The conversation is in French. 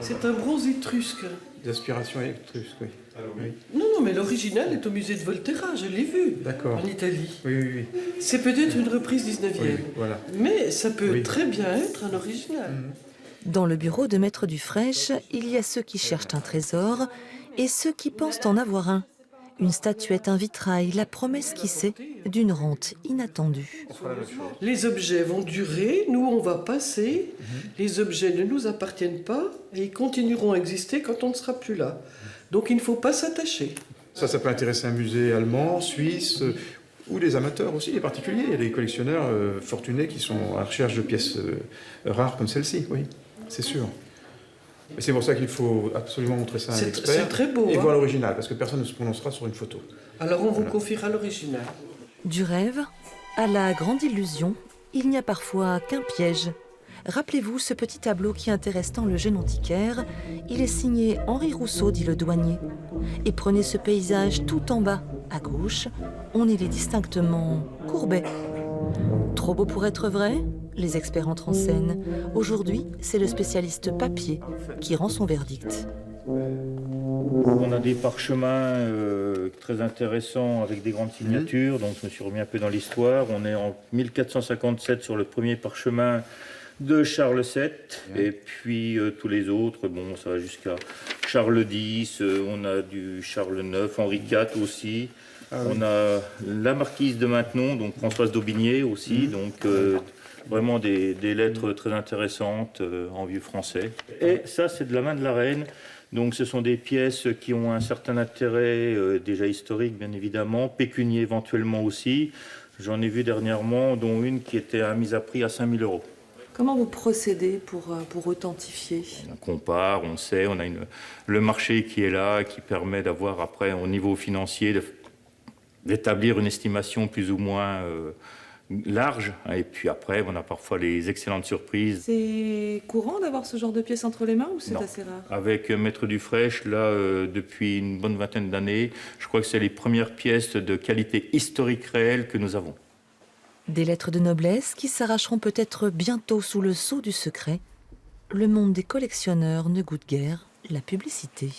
C'est un bronze étrusque. D'inspiration étrusque, oui. Oui. Non, mais l'original est au musée de Volterra, je l'ai vu. D'accord. En Italie. Oui. C'est peut-être une reprise 19e. Oui, voilà. Mais ça peut très bien être un original. Dans le bureau de Maître Dufraîche, il y a ceux qui cherchent un trésor et ceux qui pensent en avoir un. Une statuette, un vitrail, la promesse qui sait d'une rente inattendue. Les objets vont durer, nous on va passer, les objets ne nous appartiennent pas et ils continueront à exister quand on ne sera plus là. Donc il ne faut pas s'attacher. Ça peut intéresser un musée allemand, suisse, ou des amateurs aussi, des particuliers. Il y a des collectionneurs fortunés qui sont à la recherche de pièces rares comme celle-ci, oui, c'est sûr. Et c'est pour ça qu'il faut absolument montrer ça à un expert. C'est très beau. Et voir l'original, parce que personne ne se prononcera sur une photo. Alors on vous confiera l'original. Du rêve à la grande illusion, il n'y a parfois qu'un piège. Rappelez-vous ce petit tableau qui intéresse tant le jeune antiquaire. Il est signé Henri Rousseau, dit le douanier. Et prenez ce paysage tout en bas, à gauche, on y lit distinctement Courbet. Trop beau pour être vrai? Les experts entrent en scène. Aujourd'hui, c'est le spécialiste papier qui rend son verdict. On a des parchemins très intéressants avec des grandes signatures, donc je me suis remis un peu dans l'histoire. On est en 1457 sur le premier parchemin de Charles VII, et puis tous les autres, bon, ça va jusqu'à Charles X, on a du Charles IX, Henri IV aussi. On a la marquise de Maintenon, donc Françoise d'Aubigné aussi, donc vraiment des lettres très intéressantes en vieux français. Et ça, c'est de la main de la reine. Donc ce sont des pièces qui ont un certain intérêt déjà historique, bien évidemment, pécunier éventuellement aussi. J'en ai vu dernièrement, dont une qui était mise à prix à 5 000 €. Comment vous procédez pour authentifier? On compare, on sait, on a le marché qui est là, qui permet d'avoir après, au niveau financier, d'établir une estimation plus ou moins large. Et puis après, on a parfois les excellentes surprises. C'est courant d'avoir ce genre de pièces entre les mains ou c'est Non. assez rare? Avec Maître Dufraîche, là, depuis une bonne vingtaine d'années, je crois que c'est les premières pièces de qualité historique réelle que nous avons. Des lettres de noblesse qui s'arracheront peut-être bientôt sous le sceau du secret. Le monde des collectionneurs ne goûte guère la publicité.